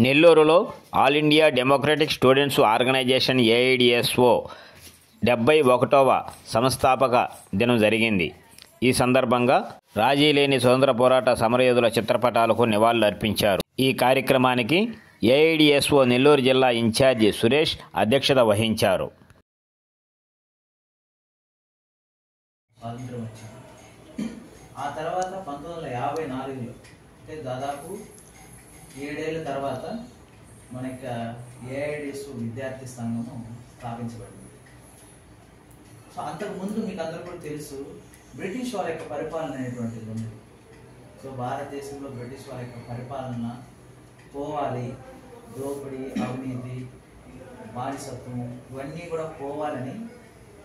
నెల్లూరులో all India democratic students organisation AIDSO 71వ సంస్థాపక దినం జరిగింది. ఈ సందర్భంగా రాజీ లేని స్వతంత్ర పోరాట సమరయోధుల చిత్రపటాలకు నివాళులు అర్పించారు. ఈ కార్యక్రమానికి ఏఐడిఎస్ఓ నెల్లూరు జిల్లా ఇన్ఛార్జి సురేష్ అధ్యక్షత వహించారు. స్వాతంత్రం వచ్చింది. ఆ తర్వాత 1954లో అంటే దాదాపు 7 ఏళ్ళ తర్వాత మనకి ఏఐడిఎస్ఓ విద్యార్థి సంఘము స్థాపించబడింది. సో అంతకుముందు మీకు అందరూ కూడా తెలుసు, బ్రిటిష్ వారి యొక్క పరిపాలన అనేటువంటిది ఉంది. సో భారతదేశంలో బ్రిటిష్ వారి యొక్క పరిపాలన పోవాలి, దోపిడీ, అవినీతి, బానిసత్వం ఇవన్నీ కూడా పోవాలని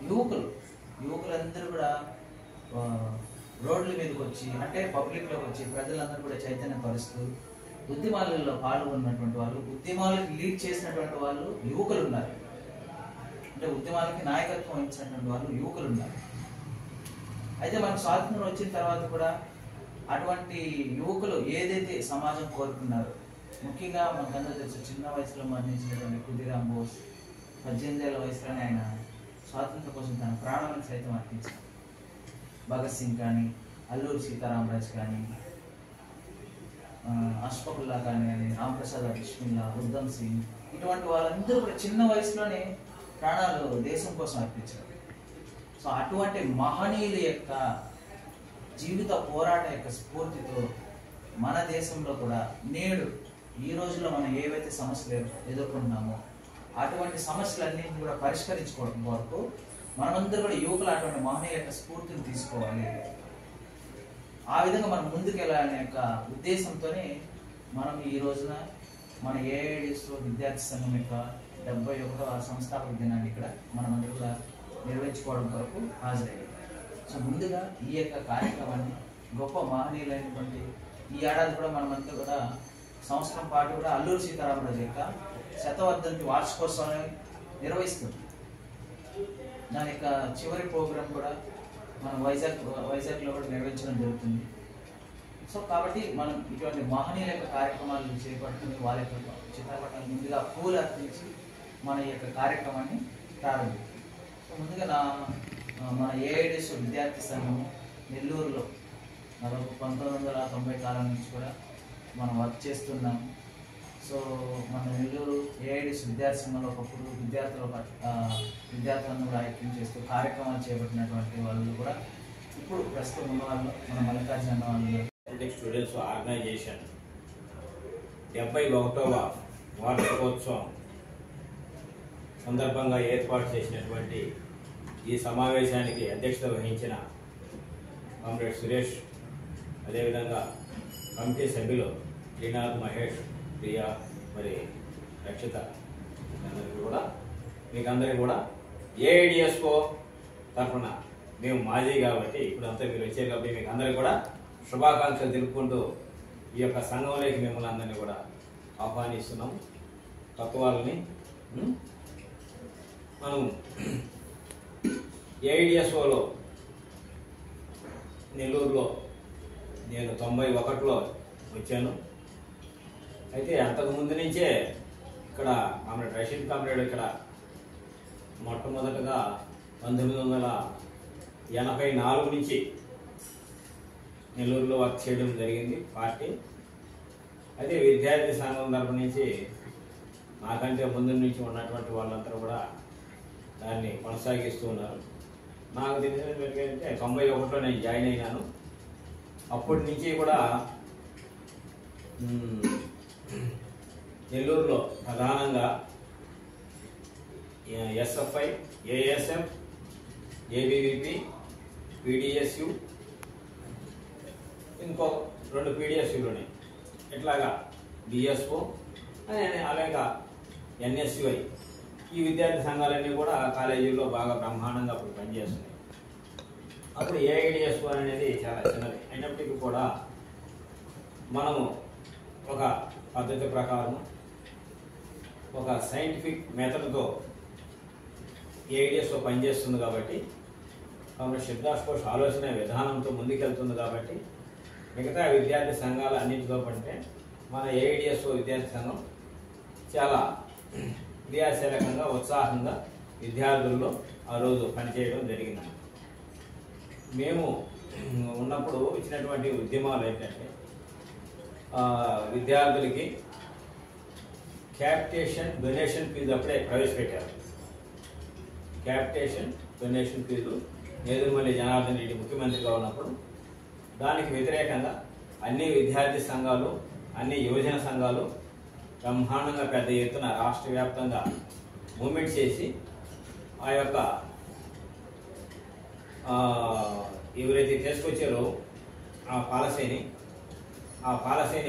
యువకులందరూ కూడా రోడ్ల మీదకి వచ్చి, అంటే పబ్లిక్లోకి వచ్చి ప్రజలందరూ కూడా చైతన్యపరుస్తూ ఉద్యమాలలో పాల్గొన్నటువంటి వాళ్ళు, ఉద్యమాలకు లీడ్ చేసినటువంటి వాళ్ళు యువకులు ఉన్నారు. అంటే ఉద్యమాలకి నాయకత్వం వహించినటువంటి వాళ్ళు యువకులు ఉన్నారు. అయితే మనకు స్వాతంత్రం వచ్చిన తర్వాత కూడా అటువంటి యువకులు ఏదైతే సమాజం కోరుకున్నారో, ముఖ్యంగా మనకందరూ తెలుసు, చిన్న వయసులో మరణించినటువంటి ఖుదీరామ్ బోస్ 18 ఏళ్ల వయసులోనే ఆయన స్వాతంత్రం కోసం తన ప్రాణాలను సైతం అర్పించారు. భగత్ సింగ్ కానీ, అల్లూరి సీతారామరాజు కానీ, అష్ఫకుల్లా కానీ, రాంప్రసాద్ బిస్మిల్లా, ఉద్దమ్ సింగ్, ఇటువంటి వాళ్ళందరూ కూడా చిన్న వయసులోనే ప్రాణాలు దేశం కోసం అర్పించారు. సో అటువంటి మహనీయుల యొక్క జీవిత పోరాట యొక్క స్ఫూర్తితో మన దేశంలో కూడా నేడు ఈ రోజుల్లో మనం ఏవైతే సమస్యలు ఎదుర్కొంటున్నామో అటువంటి సమస్యలన్నింటినీ కూడా పరిష్కరించుకోవడం వరకు మనమందరూ కూడా యువకులు అటువంటి మహనీయుల యొక్క స్ఫూర్తిని తీసుకోవాలి. ఆ విధంగా మనం ముందుకెళ్ళాలనే యొక్క ఉద్దేశంతోనే మనం ఈ రోజున మన ఏఐడిఎస్ఓ విద్యార్థి సంఘం యొక్క 71వ సంస్థాపక దినాన్ని ఇక్కడ మనమందరూ కూడా నిర్వహించుకోవడం కొరకు హాజరయ్యాం. సో ముందుగా ఈ యొక్క కార్యక్రమాన్ని గొప్ప మహనీయులైనటువంటి ఈ ఏడాది కూడా మనమంతా కూడా సంవత్సరం పాటు కూడా అల్లూరి సీతారామరాజు యొక్క శతవర్ధంతి వార్షికోత్సవాన్ని నిర్వహిస్తుంది. దాని యొక్క చివరి ప్రోగ్రాం కూడా మనం వైజాగ్లో కూడా నిర్వహించడం జరుగుతుంది. సో కాబట్టి మనం ఇటువంటి మహనీయుల యొక్క కార్యక్రమాలు చేపట్టుకుని వాళ్ళ యొక్క చిత్రపటాలు ముందుగా పూలు అర్పించి మన యొక్క కార్యక్రమాన్ని ప్రారంభించాం. సో ముందుగా మన ఏఐడిఎస్ఓ విద్యార్థి సంఘం నెల్లూరులో 1990 కాలం నుంచి కూడా మనం వర్క్ చేస్తున్నాం. సో మన నెల్లూరు ఏఐడిఎస్ విద్యార్థి సంఘంలో ఒకప్పుడు విద్యార్థులను కూడా ఐక్యం చేస్తూ కార్యక్రమాలు చేపట్టినటువంటి వాళ్ళు కూడా ఇప్పుడు ప్రస్తుతం ఉన్న వాళ్ళు మన మల్లికార్జున వాళ్ళు స్టూడెంట్స్ ఆర్గనైజేషన్ 71వ వార్షికోత్సవం సందర్భంగా ఏర్పాటు చేసినటువంటి ఈ సమావేశానికి అధ్యక్షత వహించిన కామ్రేడ్ సురేష్, అదేవిధంగా కమిటీ సభ్యులు శ్రీనాథ్, మహేష్, ప్రియా, మరి రక్షిత, మీకందరికీ కూడా ఏఐడిఎస్ఓ తరఫున మేము మాజీ కాబట్టి ఇప్పుడు అంతా మీరు వచ్చారు కాబట్టి మీకు అందరికీ కూడా శుభాకాంక్షలు తెలుపుకుంటూ ఈ యొక్క సంఘంలోకి మిమ్మల్ని అందరినీ కూడా ఆహ్వానిస్తున్నాం. కొత్త వాళ్ళని మనం ఏఐడిఎస్ఓలో నెల్లూరులో నేను 91లో వచ్చాను. అయితే అంతకుముందు నుంచే ఇక్కడ కామ్రేడ్ రషీద్ కామ్రేడ్ ఇక్కడ మొట్టమొదటగా 1984 నుంచి నెల్లూరులో వర్క్ చేయడం జరిగింది పార్టీ. అయితే విద్యార్థి సంఘం తరపు నుంచి నాకంటే ముందు నుంచి ఉన్నటువంటి వాళ్ళందరూ కూడా దాన్ని కొనసాగిస్తూ ఉన్నారు. నాకు తెలిసినది ఏంటంటే 91లో నేను జాయిన్ అయినాను. అప్పటి నుంచి కూడా నెల్లూరులో ప్రధానంగా ఎస్ఎఫ్ఐ, ఏఎస్ఎఫ్, ఏబీవీపీ, పీడిఎస్యు, ఇంకో 2 పీడిఎస్యులు ఉన్నాయి. ఇట్లాగా బిఎస్ఓ అలాగా ఎన్ఎస్యుఐ, ఈ విద్యార్థి సంఘాలన్నీ కూడా కాలేజీల్లో బాగా బ్రహ్మాండంగా అప్పుడు పనిచేస్తున్నాయి. అప్పుడు ఏఐడిఎస్ఓ అనేది చాలా చిన్నది అయినప్పటికీ కూడా మనము ఒక పద్ధతి ప్రకారం ఒక సైంటిఫిక్ మెథడ్తో ఏఐడిఎస్ఓ పనిచేస్తుంది కాబట్టి, కాబట్టి సిద్ధార్థ్ ఘోష్ ఆలోచన విధానంతో ముందుకెళ్తుంది కాబట్టి మిగతా విద్యార్థి సంఘాలు అన్నింటితో పంటే మన ఏఐడిఎస్ఓ విద్యార్థి సంఘం చాలా క్రియాశీలకంగా ఉత్సాహంగా విద్యార్థుల్లో ఆ రోజు పనిచేయడం జరిగింది. మేము ఉన్నప్పుడు ఇచ్చినటువంటి ఉద్యమాలు ఏంటంటే విద్యార్థులకి క్యాపిటేషన్ డొనేషన్ ఫీజు అప్పుడే ప్రవేశపెట్టారు. Capitation donation fee Nedurumalli Janardhan Reddy ముఖ్యమంత్రిగా ఉన్నప్పుడు దానికి వ్యతిరేకంగా అన్ని విద్యార్థి సంఘాలు, అన్ని యువజన సంఘాలు బ్రహ్మాండంగా పెద్ద ఎత్తున రాష్ట్ర వ్యాప్తంగా మూమెంట్ చేసి ఆ యొక్క ఎవరైతే తీసుకొచ్చారో ఆ పాలసీని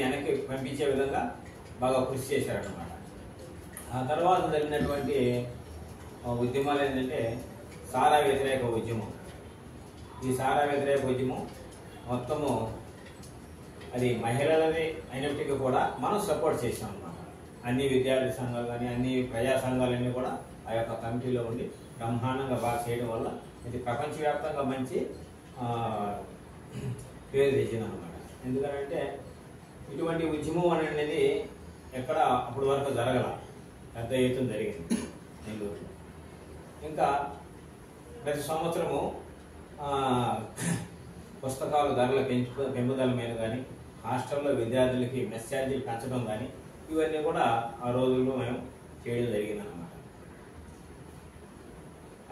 వెనక్కి పంపించే విధంగా బాగా కృషి చేశారన్నమాట. ఆ తర్వాత జరిగినటువంటి ఉద్యమాలు ఏంటంటే సారా వ్యతిరేక ఉద్యమం. ఈ సారా వ్యతిరేక ఉద్యమం మొత్తము అది మహిళలది అయినప్పటికీ కూడా మనం సపోర్ట్ చేసాం అన్నమాట. అన్ని విద్యార్థి సంఘాలు కానీ అన్ని ప్రజా సంఘాలన్నీ కూడా ఆ యొక్క కమిటీలో ఉండి బ్రహ్మాండంగా బాగా చేయడం వల్ల ఇది ప్రపంచవ్యాప్తంగా మంచి పేరు తెచ్చింది అనమాట. ఎందుకంటే ఇటువంటి ఉద్యమం అనేది ఎక్కడ అప్పటి వరకు జరగల, పెద్ద ఎత్తున జరిగింది నెల్లూరులో. ఇంకా ప్రతి సంవత్సరము పుస్తకాలు ధరల పెంపుదల మీద కానీ హాస్టల్లో విద్యార్థులకి మెస్ ఛార్జీలు పెంచడం కానీ ఇవన్నీ కూడా ఆ రోజుల్లో మేము చేయడం జరిగిందన్నమాట.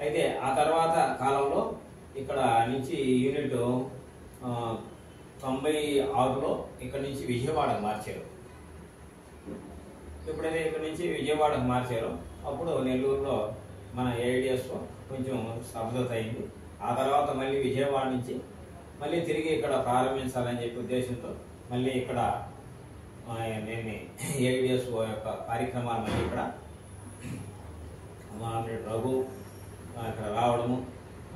అయితే ఆ తర్వాత కాలంలో ఇక్కడ నుంచి యూనిట్ 96లో ఇక్కడ నుంచి విజయవాడకు మార్చారు. ఎప్పుడైతే ఇక్కడ నుంచి విజయవాడకు మార్చారో అప్పుడు నెల్లూరులో మన ఏఐడిఎస్లో కొంచెం స్తబ్దత అయింది. ఆ తర్వాత మళ్ళీ విజయవాడ నుంచి మళ్ళీ తిరిగి ఇక్కడ ప్రారంభించాలని చెప్పి ఉద్దేశంతో మళ్ళీ ఇక్కడ నేను ఏఐడిఎస్ఓ యొక్క కార్యక్రమాలు మళ్ళీ ఇక్కడ రఘు ఇక్కడ రావడము,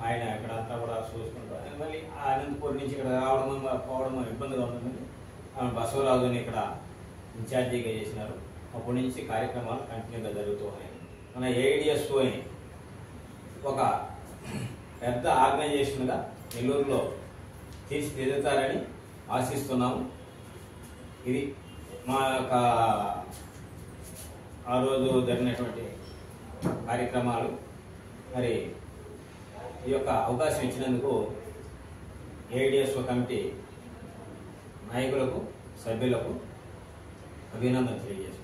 ఆయన ఇక్కడంతా కూడా చూసుకుంటారు. మళ్ళీ అనంతపూర్ నుంచి ఇక్కడ రావడం పోవడం ఇబ్బందిగా ఉంటుందని బసవరాజుని ఇక్కడ ఇన్ఛార్జిగా చేసినారు. అప్పటి నుంచి కార్యక్రమాలు కంటిన్యూగా జరుగుతూ ఉన్నాయి. మన ఏఐడిఎస్ఓని ఒక పెద్ద ఆర్గనైజేషన్గా నెల్లూరులో తీర్చిదిద్దుతారని ఆశిస్తున్నాము. ఇది మా యొక్క ఆ రోజు జరిగినటువంటి కార్యక్రమాలు. మరి ఈ యొక్క అవకాశం ఇచ్చినందుకు ఏఐడిఎస్ఓ కమిటీ నాయకులకు, సభ్యులకు అభినందనలు తెలియజేస్తున్నాను.